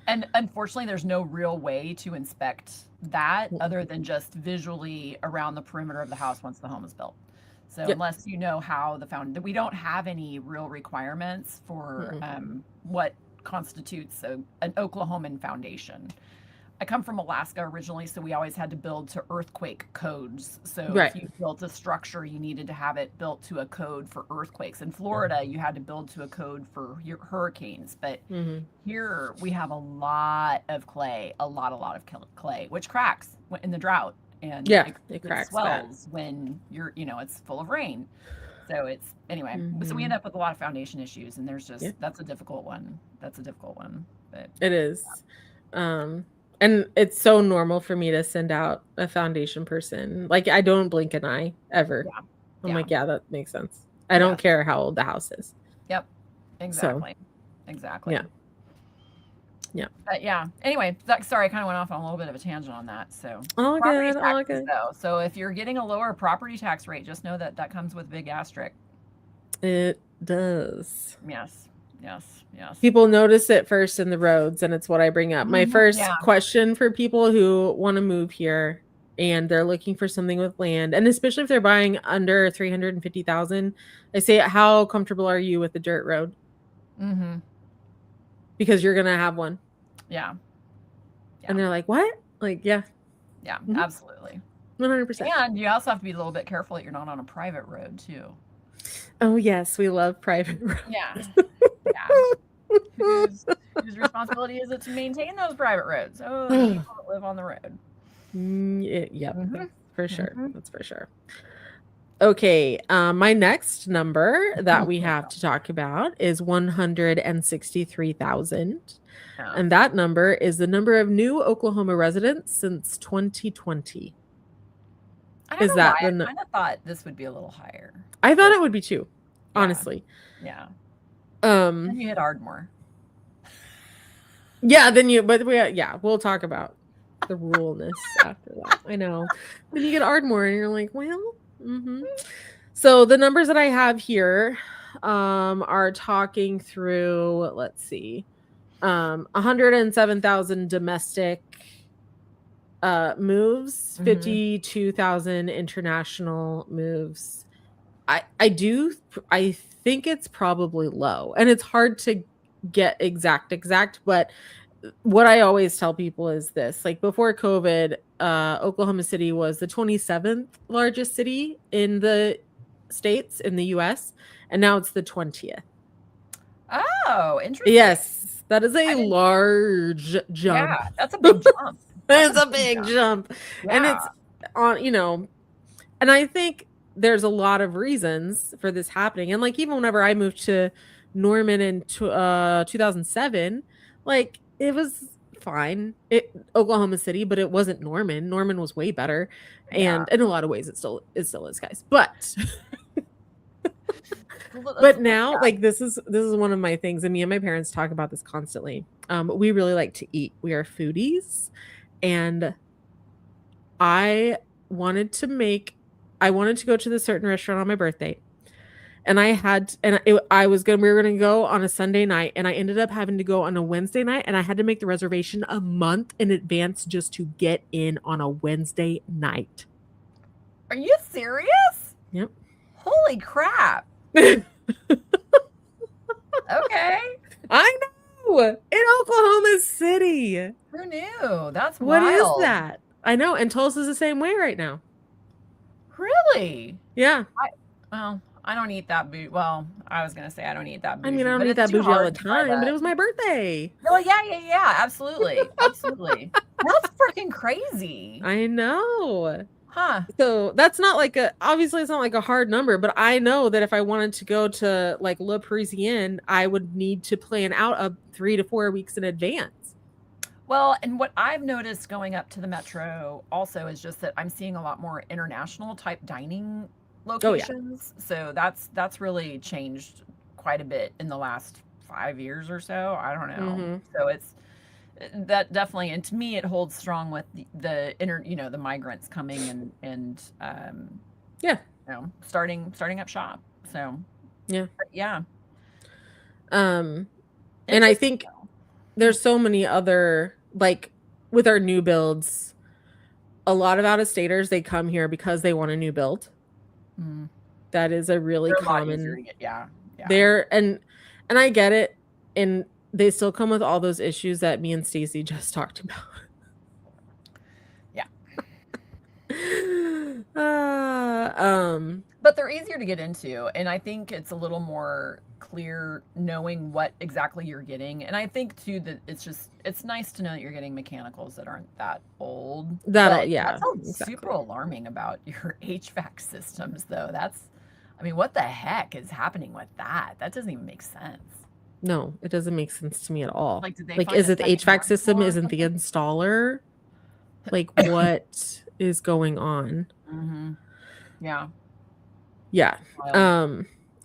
And unfortunately, there's no real way to inspect that other than just visually around the perimeter of the house once the home is built. So unless you know how we don't have any real requirements for what constitutes an Oklahoman foundation. I come from Alaska originally, so we always had to build to earthquake codes. So if you built a structure, you needed to have it built to a code for earthquakes. In Florida, you had to build to a code for your hurricanes. But here we have a lot of clay, a lot of clay, which cracks in the drought. And it cracks, swells when it's full of rain. So it's so we end up with a lot of foundation issues, and there's just that's a difficult one. But it is. And it's so normal for me to send out a foundation person. Like, I don't blink an eye ever. I'm like, that makes sense. I don't care how old the house is. Yep. Exactly. Exactly. Yeah. But anyway, sorry, I kind of went off on a little bit of a tangent on that. So all good. Though. So if you're getting a lower property tax rate, just know that comes with big asterisk. It does. Yes. People notice it first in the roads, and it's what I bring up. My first question for people who want to move here and they're looking for something with land, and especially if they're buying under $350,000, I say, how comfortable are you with the dirt road? Because you're gonna have one. Yeah. And they're like, what? Like, absolutely. 100%. And you also have to be a little bit careful that you're not on a private road too. Oh yes, we love private roads. Whose responsibility is it to maintain those private roads? Oh, the people that live on the road. For sure. That's for sure. Okay, my next number that we have to talk about is 163,000. And that number is the number of new Oklahoma residents since 2020. I kind of thought this would be a little higher. I thought it would be too, honestly. Yeah. Then you hit Ardmore. We'll talk about the ruralness after that. I know. Then you get Ardmore and you're like, well, So the numbers that I have here are talking through, let's see, 107,000 domestic moves, 52,000 international moves. I think it's probably low, and it's hard to get exact, but what I always tell people is this: like, before COVID, Oklahoma City was the 27th largest city in the states in the US, and now it's the 20th. Oh, interesting. Yes, that is a large jump. Yeah, that's a big jump. It's a big jump. And it's on, and I think there's a lot of reasons for this happening. And like, even whenever I moved to Norman in 2007, like, it was fine. Oklahoma City, but it wasn't Norman. Norman was way better. And in a lot of ways it still is, guys. But but now, like, this is one of my things, and me and my parents talk about this constantly. We really like to eat. We are foodies, and I wanted to go to this certain restaurant on my birthday, and we were going to go on a Sunday night, and I ended up having to go on a Wednesday night, and I had to make the reservation a month in advance just to get in on a Wednesday night. Are you serious? Yep. Holy crap. Okay. I know. In Oklahoma City. Who knew? That's what wild. is that? I know. And Tulsa's the same way right now. Really? Yeah. I don't eat that bougie. Well, I was gonna say I don't eat that bougie. I mean, I don't eat that bougie all the time, but it was my birthday. Oh yeah, absolutely. That's freaking crazy. I know. Huh. So that's not like obviously it's not like a hard number, but I know that if I wanted to go to like Le Parisien, I would need to plan out 3 to 4 weeks in advance. Well, and what I've noticed going up to the metro also is just that I'm seeing a lot more international type dining locations. Oh, yeah. So that's really changed quite a bit in the last 5 years or so. I don't know. Mm-hmm. So it's that definitely, and to me, it holds strong with the migrants coming and starting up shop. So yeah. And I think there's so many other, like with our new builds, a lot of out-of-staters, they come here because they want a new build. Mm. That is a really common. There and I get it, and they still come with all those issues that me and Stacey just talked about. Yeah. But they're easier to get into, and I think it's a little more clear knowing what exactly you're getting. And I think too that it's nice to know that you're getting mechanicals that aren't that old. That sounds super alarming about your HVAC systems, though. What the heck is happening with that? That doesn't even make sense. No, it doesn't make sense to me at all. Is it the HVAC system? Isn't the installer? Like, what is going on? Mm-hmm. Yeah. Yeah.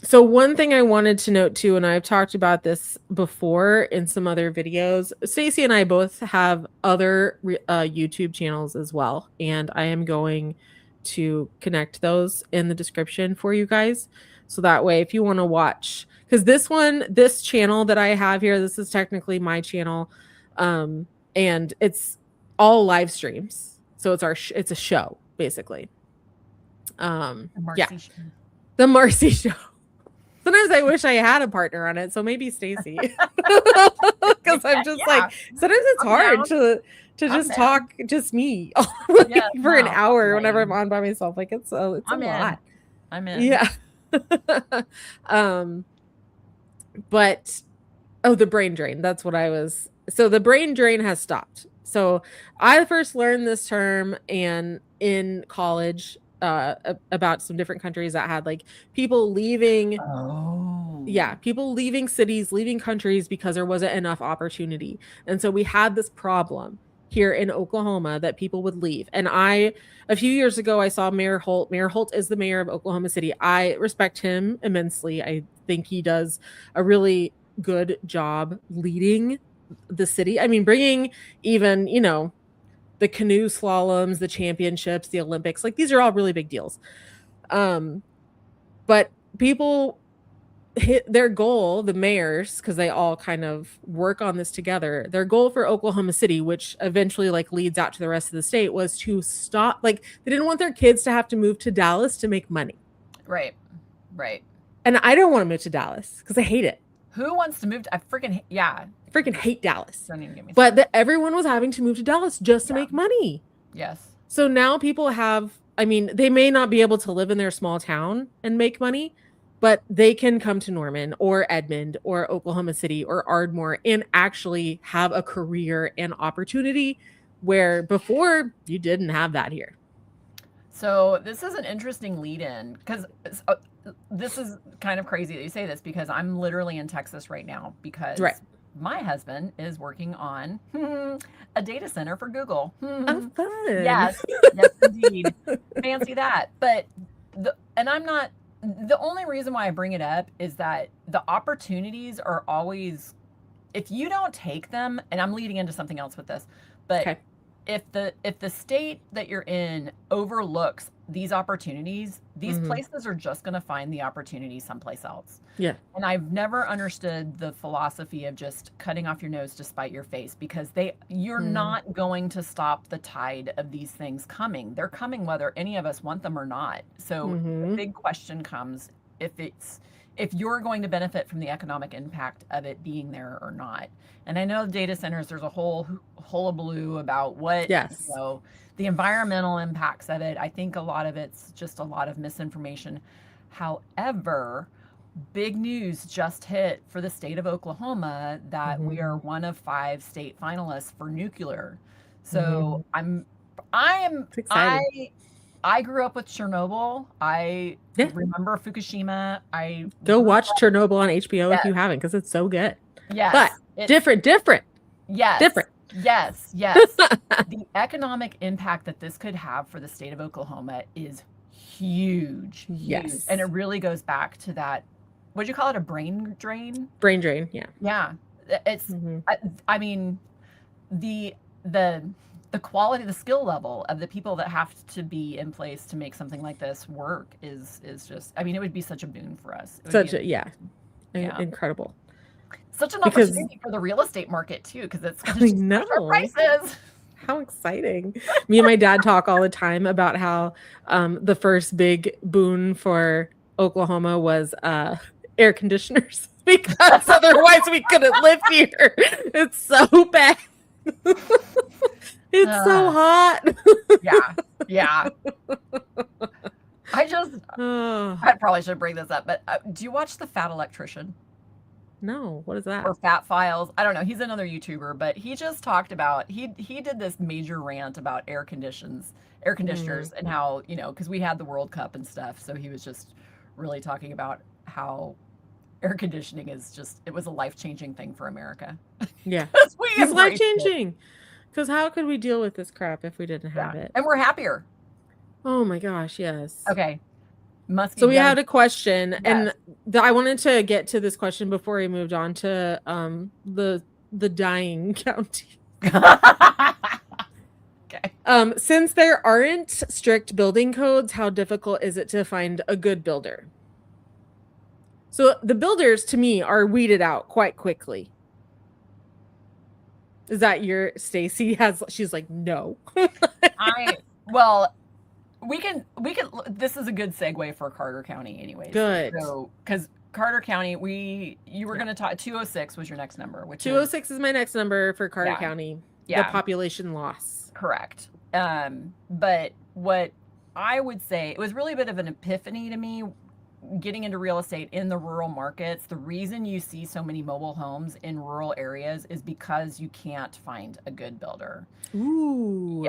So one thing I wanted to note too, and I've talked about this before in some other videos, Stacey and I both have other YouTube channels as well. And I am going to connect those in the description for you guys. So that way, if you want to watch, because this channel that I have here, this is technically my channel. And it's all live streams. So it's a show, basically. The Marcie show. Sometimes I wish I had a partner on it, so maybe Stacey. Because I'm just like, sometimes it's hard to just talk, just me for an hour whenever I'm on by myself. Like it's a lot. I'm in. Yeah. But the brain drain. That's what I was. So the brain drain has stopped. So I first learned this term in college. About some different countries that had like people leaving people leaving cities, leaving countries because there wasn't enough opportunity. And so we had this problem here in Oklahoma that people would leave. And a few years ago, I saw Mayor Holt. Mayor Holt is the mayor of Oklahoma City. I respect him immensely. I think he does a really good job leading the city. I mean, bringing even, the canoe slaloms, the championships, the Olympics, like these are all really big deals. But people hit their goal, the mayors, because they all kind of work on this together. Their goal for Oklahoma City, which eventually like leads out to the rest of the state, was to stop. Like they didn't want their kids to have to move to Dallas to make money. Right. And I don't want to move to Dallas because I hate it. Who wants to move to? I freaking hate Dallas. Don't even get me started. But everyone was having to move to Dallas just to make money. Yes. So now people they may not be able to live in their small town and make money, but they can come to Norman or Edmond or Oklahoma City or Ardmore and actually have a career and opportunity where before you didn't have that here. So this is an interesting lead-in because this is kind of crazy that you say this because I'm literally in Texas right now because my husband is working on a data center for Google. Oh, fun. Yes, indeed. Fancy that. But the only reason why I bring it up is that the opportunities are always, if you don't take them, and I'm leading into something else with this, but if the state that you're in overlooks these opportunities, these places are just going to find the opportunity someplace else. Yeah. And I've never understood the philosophy of just cutting off your nose to spite your face, because you're not going to stop the tide of these things coming. They're coming whether any of us want them or not. So the big question comes if you're going to benefit from the economic impact of it being there or not. And I know data centers, there's a whole hullabaloo about what, Yes. you know, the environmental impacts of it. I think a lot of it's just a lot of misinformation. However, big news just hit for the state of Oklahoma that we are one of 5 state finalists for nuclear. So I grew up with Chernobyl. I remember Fukushima. Go watch Chernobyl on HBO if you haven't, because it's so good. Yes. But different. Yes. Different. Yes. The economic impact that this could have for the state of Oklahoma is huge. Yes. And it really goes back to that, what'd you call it, a brain drain? Brain drain, yeah. Yeah. It's, I mean, the quality, the skill level of the people that have to be in place to make something like this work is just, I mean, it would be such a boon for us. Incredible. Such an opportunity for the real estate market too, because it's going to push our prices. How exciting. Me and my dad talk all the time about how the first big boon for Oklahoma was air conditioners, because otherwise we couldn't live here. It's so bad. It's so hot. Yeah. I probably should bring this up, but do you watch The Fat Electrician? No, what is that? Or Fat Files? I don't know. He's another YouTuber, but he just talked about, he did this major rant about air conditioners and how, you know, because we had the World Cup and stuff, so he was just really talking about how air conditioning is just, it was a life-changing thing for America. Yeah. It's life-changing. Because how could we deal with this crap if we didn't have it? And we're happier. Oh my gosh, yes. Okay. So we had a question, and I wanted to get to this question before we moved on to the dying county. Okay. Since there aren't strict building codes, how difficult is it to find a good builder? So the builders, to me, are weeded out quite quickly. Is that your Stacey she's like, no. We can, this is a good segue for Carter County anyways. Good. So, because Carter County, you were going to talk, 206 was your next number. Which 206 is my next number for Carter County. Yeah. The population loss. Correct. But what I would say, it was really a bit of an epiphany to me getting into real estate in the rural markets. The reason you see so many mobile homes in rural areas is because you can't find a good builder. Ooh.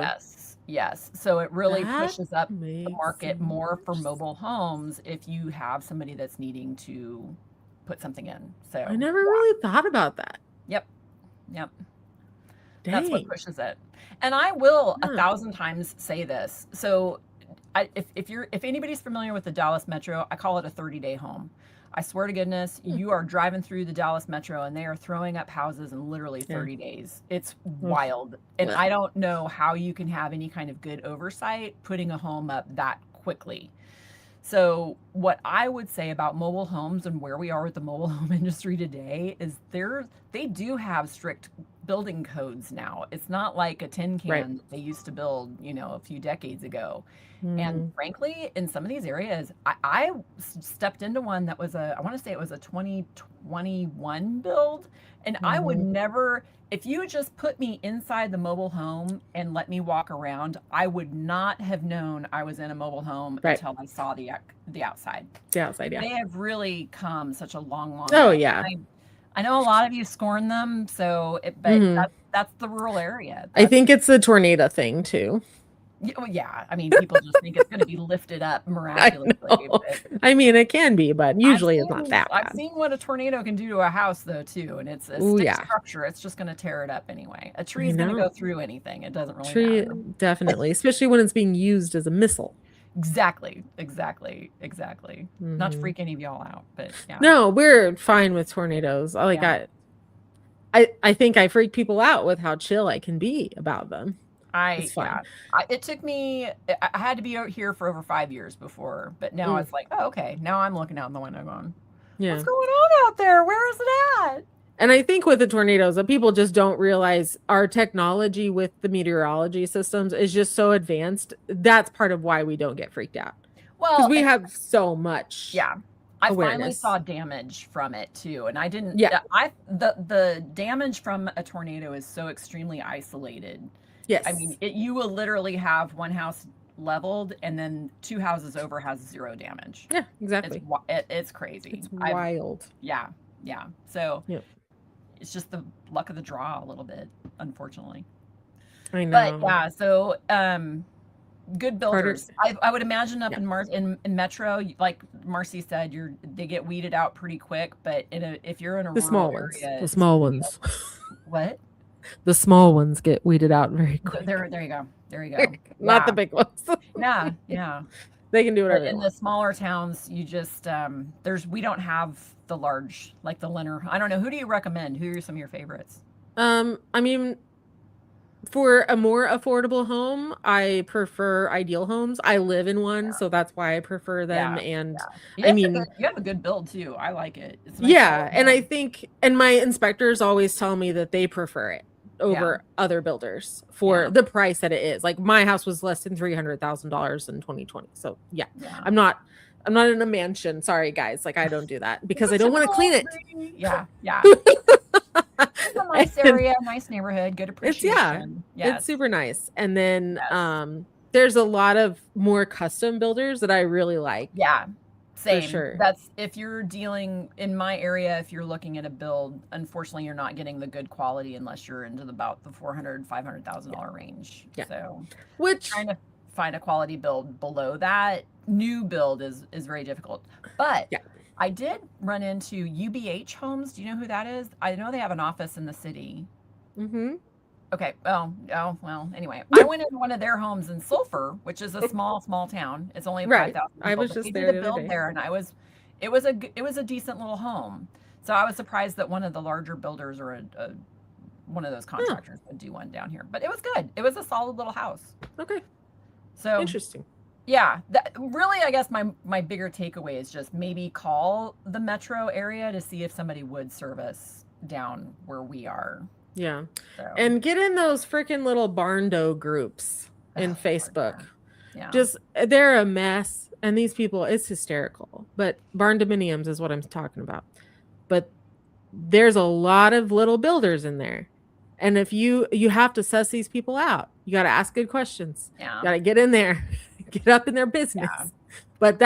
Yes. So it really pushes up the market more for mobile homes if you have somebody that's needing to put something in. So I never really thought about that. Yep. Dang. That's what pushes it. And I will 1,000 times say this. So if anybody's familiar with the Dallas Metro, I call it a 30-day home. I swear to goodness, you are driving through the Dallas Metro and they are throwing up houses in literally 30 days. It's wild. And I don't know how you can have any kind of good oversight putting a home up that quickly. So what I would say about mobile homes and where we are with the mobile home industry today is they do have strict building codes now. It's not like a tin can that they used to build, a few decades ago. And frankly, in some of these areas, I stepped into one that was I want to say it was a 2021 build. And I would never, if you just put me inside the mobile home and let me walk around, I would not have known I was in a mobile home until I saw the outside. The outside, yeah. They have really come such a long way. Oh, yeah. I know a lot of you scorn them, but that's the rural area. I think it's the tornado thing too. Yeah, I mean, people just think it's going to be lifted up miraculously. I mean, it can be, but usually it's not that bad. I've seen what a tornado can do to a house, though, too, and it's a stick structure. It's just going to tear it up anyway. A tree's going to go through anything. It doesn't really matter. Definitely, especially when it's being used as a missile. Exactly. Not to freak any of y'all out, but yeah. No, we're fine with tornadoes. I think I freak people out with how chill I can be about them. It's fun. It took me, I had to be out here for over 5 years before, but now it's like, oh, okay. Now I'm looking out the window going, what's going on out there? Where is it at? And I think with the tornadoes, that people just don't realize our technology with the meteorology systems is just so advanced. That's part of why we don't get freaked out. Well, because we have so much. Yeah. I awareness. finally saw damage from it too. And I didn't, Yeah. The damage from a tornado is so extremely isolated. Yes. I mean, you will literally have one house leveled and then 2 houses over has 0 damage. Yeah, exactly. It's crazy. It's wild. Yeah. So yep. It's just the luck of the draw a little bit, unfortunately. I know. But yeah, so good builders. I would imagine up in Metro, like Marcie said, they get weeded out pretty quick. But if you're in a rural area, the small ones. What? The small ones get weeded out very quick. There you go. Not the big ones. Yeah. They can do whatever. But in the smaller towns, you just we don't have the large, like the Leonard. I don't know. Who do you recommend? Who are some of your favorites? I mean, for a more affordable home, I prefer Ideal Homes. I live in one, so that's why I prefer them. And I mean, you have a good build too. I like it. It's nice. Yeah, and I think, and my inspectors always tell me that they prefer it over other builders for the price that it is. Like my house was less than $300,000 in 2020. So I'm not in a mansion. Sorry guys. Like I don't do that because I don't want to clean it. Yeah. It's a nice area, nice neighborhood, good appreciation. It's super nice. And then there's a lot of more custom builders that I really like. Yeah. Same. For sure. That's if you're dealing in my area, if you're looking at a build, unfortunately you're not getting the good quality unless you're into about the $400,000-$500,000 range. Yeah. So trying to find a quality build below that new build is very difficult. But I did run into UBH Homes. Do you know who that is? I know they have an office in the city. Mm-hmm. Okay. Well, anyway, I went into one of their homes in Sulphur, which is a small town. It's only 5,000 people. I was just there the build there, and it was a decent little home. So I was surprised that one of the larger builders or one of those contractors would do one down here. But it was good. It was a solid little house. Okay. So interesting. Yeah, really, I guess my bigger takeaway is just maybe call the metro area to see if somebody would service down where we are. Yeah. So. And get in those freaking little barn dough groups in Facebook. Yeah. Just, they're a mess. And these people, it's hysterical. But barn dominiums is what I'm talking about. But there's a lot of little builders in there. And if you have to suss these people out, you got to ask good questions. Yeah. You got to get in there, get up in their business. Yeah. But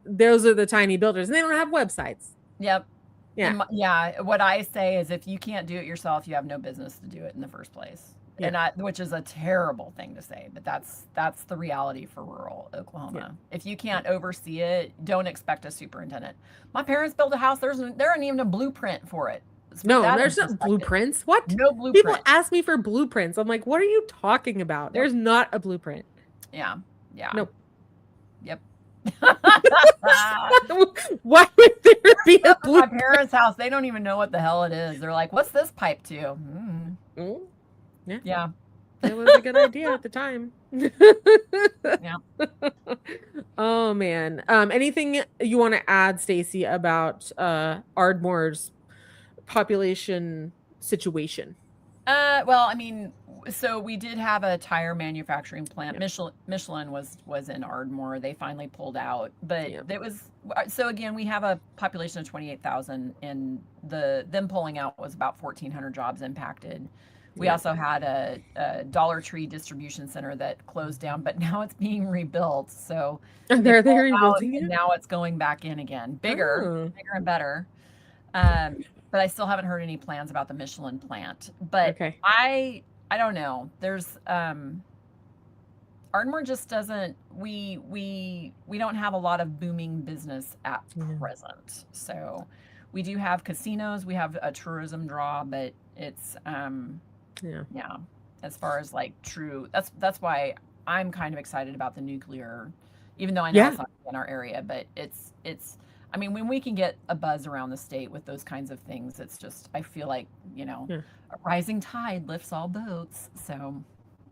those are the tiny builders, and they don't have websites. Yep. Yeah. What I say is if you can't do it yourself, you have no business to do it in the first place. Yeah. And which is a terrible thing to say, but that's the reality for rural Oklahoma. Yeah. If you can't oversee it, don't expect a superintendent. My parents built a house. There isn't even a blueprint for it. No, there's no blueprints. What? No blueprint. People ask me for blueprints. I'm like, what are you talking about? Nope. There's not a blueprint. Yeah. Nope. Yep. Why would there be a blueprint? My parents' house, they don't even know what the hell it is. They're like, what's this pipe to? Yeah. It was a good idea at the time. Yeah. Oh man. Anything you want to add, Stacey, about Ardmore's population situation? Well, I mean, so we did have a tire manufacturing plant. Michelin was in Ardmore. They finally pulled out, but it was, so again, we have a population of 28,000 and them pulling out was about 1,400 jobs impacted. We also had a Dollar Tree distribution center that closed down, but now it's being rebuilt. So they're rebuilding it? Now it's going back in again, bigger and better. But I still haven't heard any plans about the Michelin plant. But I don't know. There's Ardmore just doesn't. We don't have a lot of booming business at present. So we do have casinos. We have a tourism draw, but it's as far as like true. That's why I'm kind of excited about the nuclear, even though I know it's not in our area. But it's. I mean, when we can get a buzz around the state with those kinds of things, it's just, I feel like, a rising tide lifts all boats. So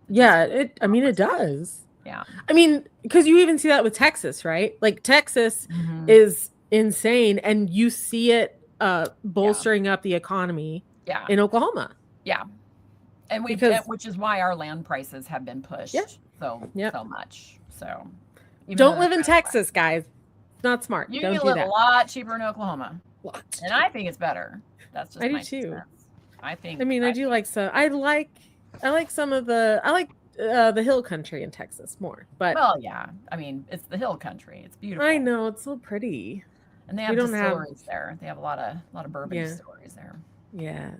Yeah, it does. Yeah. I mean, because you even see that with Texas, right? Like Texas Mhm. is insane, and you see it bolstering up the economy in Oklahoma. Yeah. And which is why our land prices have been pushed so much. So don't live in Texas, guys. It's not smart. You don't can do live that. a lot cheaper in Oklahoma. And I think it's better. That's just I my do too. sense. I do like so. I like some of the hill country in Texas more. But well, yeah. I mean, it's the hill country. It's beautiful. I know, it's so pretty. And they have distilleries there. They have a lot of bourbon distilleries there. Yes.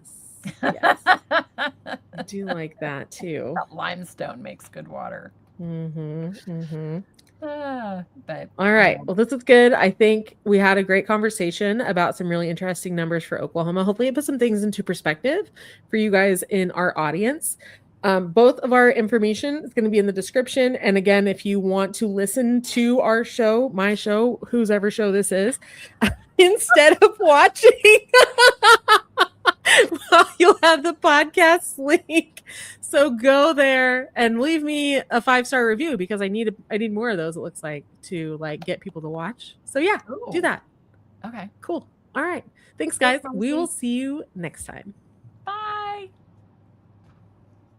Yes. I do like that too. That limestone makes good water. But all right. Well, this is good. I think we had a great conversation about some really interesting numbers for Oklahoma. Hopefully it put some things into perspective for you guys in our audience. Both of our information is going to be in the description. And again, if you want to listen to our show, my show, whose ever show this is, instead of watching, well, you'll have the podcast link. So go there and leave me a 5-star review, because I need more of those, it looks like, to like get people to watch. So yeah, do that. Okay. Cool. All right. Thanks, guys. We will see you next time. Bye.